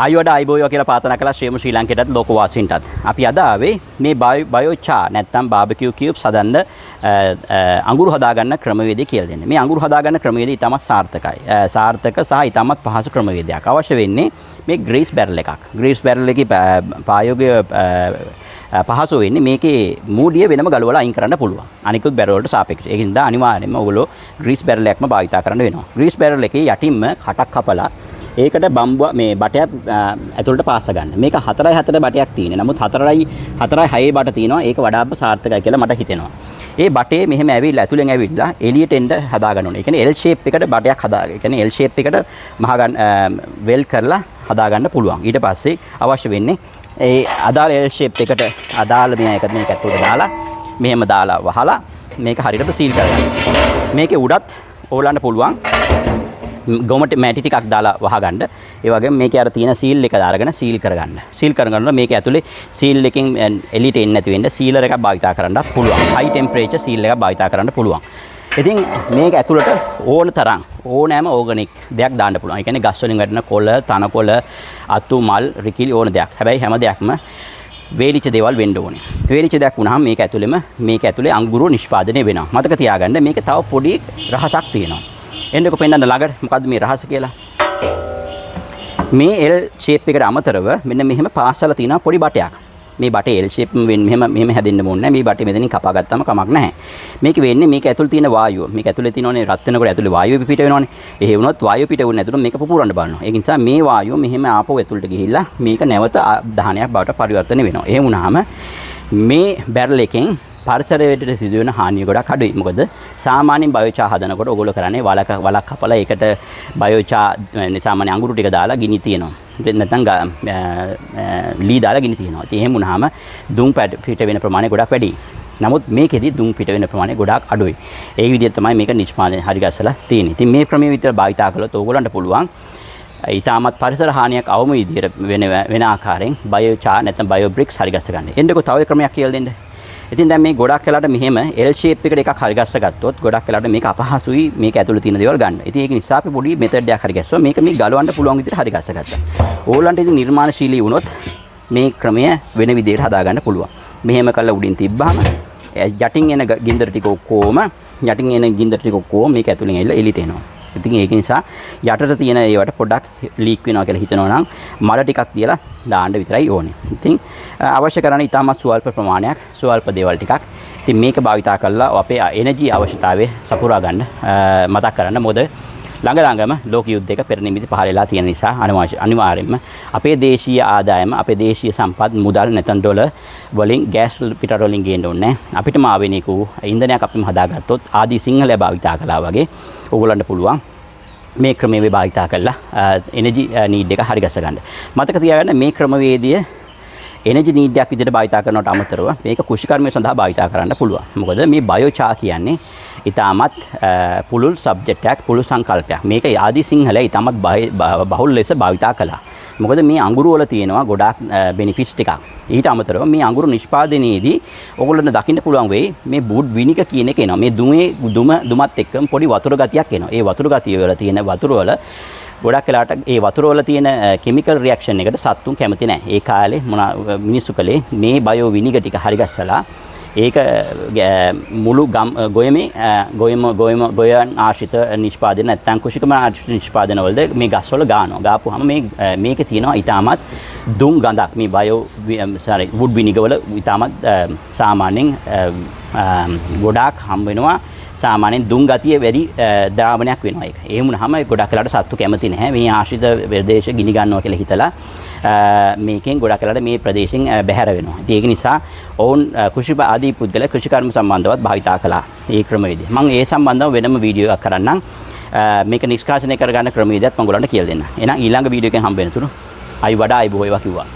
ආයුවට අයිබෝයෝ කියලා පාතන කළා ශ්‍රී ලංකේටත් ලෝකවාසීන්ටත්. අපි අද ආවේ මේ බයෝචා නැත්නම් බාබකියු කියුබ්ස් හදන්න අඟුරු හදාගන්න ක්‍රමවේදය කියලා දෙන්නේ. මේ අඟුරු හදාගන්න ක්‍රමවේදය ඉතාමත් සාර්ථකයි. සාර්ථක සහ ඉතාමත් පහසු ක්‍රමවේදයක්. අවශ්‍ය වෙන්නේ මේ ග්‍රීස් බැරල් එකක්. ග්‍රීස් බැරල් එකේ ප්‍රායෝගික පහසු වෙන්නේ මේකේ මූඩිය වෙනම ගලවලා අයින් කරන්න පුළුවන්. අනිකුත් බැරල් වලට සාපේක්ෂව. ඒ හින්දා අනිවාර්යයෙන්ම ඔයගොල්ලෝ ග්‍රීස් බැරල් එකක්ම භාවිතා කරන්න වෙනවා. ග්‍රීස් බැරල් එකේ යටින්ම කටක් කපලා ඒකට බම්බුව මේ බටයක් ඇතුළට පාස ගන්න. මේක 4x4 බටයක් තියෙනවා. නමුත් 4x6 බට තියෙනවා. ඒක වඩාත්ම සාර්ථකයි කියලා මට හිතෙනවා. ඒ බටේ මෙහෙම ඇවිල්ලා ඇතුලෙන් ඇවිල්ලා එළියට එන්න හදා ගන්න ඕනේ. ඒ කියන්නේ L shape එකට බටයක් හදාගන්න. ඒ කියන්නේ L shape එකට මහ ගන්න වෙල් කරලා හදා ගන්න පුළුවන්. ඊට පස්සේ අවශ්‍ය වෙන්නේ ඒ අදාළ L shape එකට අදාළ මේක ඇතුළට දාලා මෙහෙම දාලා වහලා මේක හරියට සීල් කරගන්න. මේකේ උඩත් ඕලන්න පුළුවන් ගොමට මැටි ටිකක් දාලා වහගන්න. ඒ වගේම මේකේ අර තියෙන සීල් එක දාගෙන සීල් කරගන්න. සීල් කරගන්නකොට මේක ඇතුලේ සීල් එකෙන් එළියට එන්නේ නැති වෙන්න සීලර් එකක් භාවිතා කරන්නත් පුළුවන්. හයි ටෙම්පරේචර් සීල් එකක් භාවිතා කරන්න පුළුවන්. ඉතින් මේක ඇතුළට ඕන තරම් ඕනෑම ඕගනික් දෙයක් දාන්න පුළුවන්. ඒ කියන්නේ ගස් වලින් වැටෙන කොළ, තනකොළ, අතු, මල්, රිකිලි ඕන දෙයක්. හැබැයි හැම දෙයක්ම වේලිච්ච දේවල් වෙන්න ඕනේ. වේලිච්ච දෙයක් වුණාම මේක ඇතුලේ අංගුරු නිෂ්පාදනය වෙනවා. මතක තියාගන්න මේකේ තව පොඩි රහසක් තියෙනවා. එන්නකො පෙන්නන්න ළඟට මොකද්ද මේ රහස කියලා. මේ L shape එකට අමතරව මෙන්න මෙහෙම පාස්සලා තියෙන පොඩි බටයක්. මේ බටේ L shape මෙහෙම හැදෙන්න ඕනේ නැහැ. මේ බටේ මෙතනින් කපා ගත්තාම කමක් නැහැ. මේක වෙන්නේ මේක ඇතුළේ තියෙන වායුව. මේක ඇතුළේ තියෙනෝනේ රත් වෙනකොට ඇතුළේ වායුව පිට වෙනවනේ. එහෙ වුණොත් වායුව පිට වුණ නැතුව මේක පුපුරන්න බලනවා. ඒ නිසා මේ වායුව මෙහෙම ආපහු ඇතුළට ගිහිල්ලා මේක නැවත දහනයක් බවට පරිවර්තනය වෙනවා. එහෙම වුණාම මේ බැරල් එකෙන් පරිසරයට සිදුවෙන හානිය ගොඩක් අඩුයි. මොකද සාමාන්‍යයෙන් බයෝචා හදනකොට ඕගොල්ලෝ කරන්නේ වලක් කපලා ඒකට බයෝචා සාමාන්‍ය අඟුරු ටික දාලා ගිනි තියනවා. නැත්නම් ලී දාලා ගිනි තියනවා. ඉතින් එහෙම වුණාම දුම් පිට වෙන ප්‍රමාණය ගොඩක් වැඩියි. නමුත් මේකෙදි දුම් පිට වෙන ප්‍රමාණය ගොඩක් අඩුයි. ඒ විදිහට තමයි මේක නිෂ්පාදනය හරි ගස්සලා තියෙන්නේ. ඉතින් මේ ක්‍රමයේ විතර භාවිතා කළොත් ඕගොල්ලන්ට පුළුවන් ඊටමත් පරිසර හානියක් අවම විදිහට වෙන ආකාරයෙන් බයෝචා නැත්නම් බයෝ බ්‍රික්ස් හරි ගස්ස ගන්න. එන්නකො තව ක්‍රමයක් කියලා දෙන්න. ඉතින් දැන් මේ ගොඩක් වෙලාට මෙහෙම L shape එකට එකක් හරි ගස්ස ගත්තොත් ගොඩක් වෙලාට මේක අපහසුයි මේක ඇතුළේ තියෙන දේවල් ගන්න. ඉතින් ඒක නිසා අපි පොඩි මෙතඩ් එකක් හරි ගැස්සුවා. මේක මේ ගලවන්න පුළුවන් විදිහට හරි ගස්ස ගත්තා. ඕගොල්ලන්ට ඉතින් නිර්මාණශීලී වුණොත් මේ ක්‍රමය වෙන විදිහට හදා ගන්න පුළුවන්. මෙහෙම කරලා උඩින් තිබ්බහම යටින් එන ගින්දර ටික ඔක්කොම මේක ඇතුලෙන් ඇවිල්ලා එළියට එනවා. ඉතින් ඒක නිසා යටට තියෙන ඒවට පොඩ්ඩක් ලීක් වෙනවා කියලා හිතනවා නම් මල ටිකක් තියලා දාන්න විතරයි ඕනේ. ඉතින් අවශ්‍ය කරන්නේ ඉතාමත් ස්වල්ප ප්‍රමාණයක්, ස්වල්ප දේවල් ටිකක්. ඉතින් මේක භාවිතා කරලා අපේ එනර්ජි අවශ්‍යතාවය සපුරා ගන්න මතක් කරන්න. මොකද ළඟම ලෝක යුද්ධයක පෙර නිමිති පහළ වෙලා තියෙන නිසා අනිවාර්යයෙන්ම අපේ දේශීය ආදායම, අපේ දේශීය සම්පත් මුදල් නැත්නම් ඩොලර් වලින් ගෑස් පිටරට වලින් ගේන්න ඕනේ. අපිටම ආවෙනික වූ ඉන්ධනයක් අපිම හදාගත්තොත් ආදී සිංහලය භාවිතා කළා වගේ ඕගොල්ලන්ට පුළුවන් මේ ක්‍රමයේ භාවිතා කරලා එනර්ජි නීඩ් එක හරි ගස්ස ගන්න. මතක තියාගන්න මේ ක්‍රමවේදය එනර්ජි නීඩ් එකක් විදිහට භාවිතා කරනවට අමතරව මේක කෘෂිකර්මය සඳහා භාවිතා කරන්න පුළුවන්. මොකද මේ බයෝචා කියන්නේ ඉතාමත් පුළුල් සබ්ජෙක්ට් එකක්, පුළුල් සංකල්පයක්. මේක ආදී සිංහලයේ ඉතාමත් බහුල ලෙස භාවිතා කළා. මොකද මේ අඟුරු වල තියෙනවා ගොඩාක් බෙනිෆිට්ස් ටිකක්. ඊට අමතරව මේ අඟුරු නිෂ්පාදනයේදී ඔයගොල්ලන්ට දකින්න පුළුවන් වෙයි මේ බුඩ් විනික කියන එක එනවා. මේ දුමත් එක්කම පොඩි වතුර ගතියක් එනවා. ඒ වතුර ගතිය වල තියෙන වතුර වල ගොඩක් වෙලාට ඒ වතුර වල තියෙන කිමිකල් රියැක්ෂන් එකට සත්තුන් කැමති නැහැ. ඒ කාලේ මිනිස්සු කලේ මේ බයෝ විනික ටික හරි ගස්සලා ඒක මුළු ගොයන් ආශ්‍රිත නිෂ්පාදන නැත්නම් කුෂිකම ආශ්‍රිත නිෂ්පාදන වලද මේ ගස් වල ගානවා. ගාපුවාම මේකේ තියෙනවා ඊටමත් දුම් ගඳක්. මේ බයෝ වුඩ් විනිගර් වල ඊටමත් සාමාන්‍යයෙන් ගොඩාක් හම් වෙනවා. සාමාන්‍යයෙන් දුම් ගතිය වැඩි ද්‍රාවණයක් වෙනවා ඒක. ඒ වුණාම ගොඩක් වෙලාට සත්තු කැමති නැහැ. මේ ආශ්‍රිත ප්‍රදේශ ගිනි ගන්නවා කියලා හිතලා මේකෙන් ගොඩක් වෙලාට මේ ප්‍රදේශෙන් බැහැර වෙනවා. ඉතින් ඒක නිසා ඔවුන් කෘෂි ආදී පුද්ගල කෘෂිකර්ම සම්බන්ධවත් භාවිතා කළා මේ ක්‍රමවේදය. මම ඒ සම්බන්ධව වෙනම වීඩියෝ එකක් කරන්නම්. මේක නිෂ්කාශනය කරගන්න ක්‍රමවේදයත් මම ඔයගොල්ලන්ට කියලා දෙන්නම්. එහෙනම් ඊළඟ වීඩියෝ එකෙන් හම්බ වෙනතුරු අයි වඩා අයි බොහෝ ඒවා කිව්වා.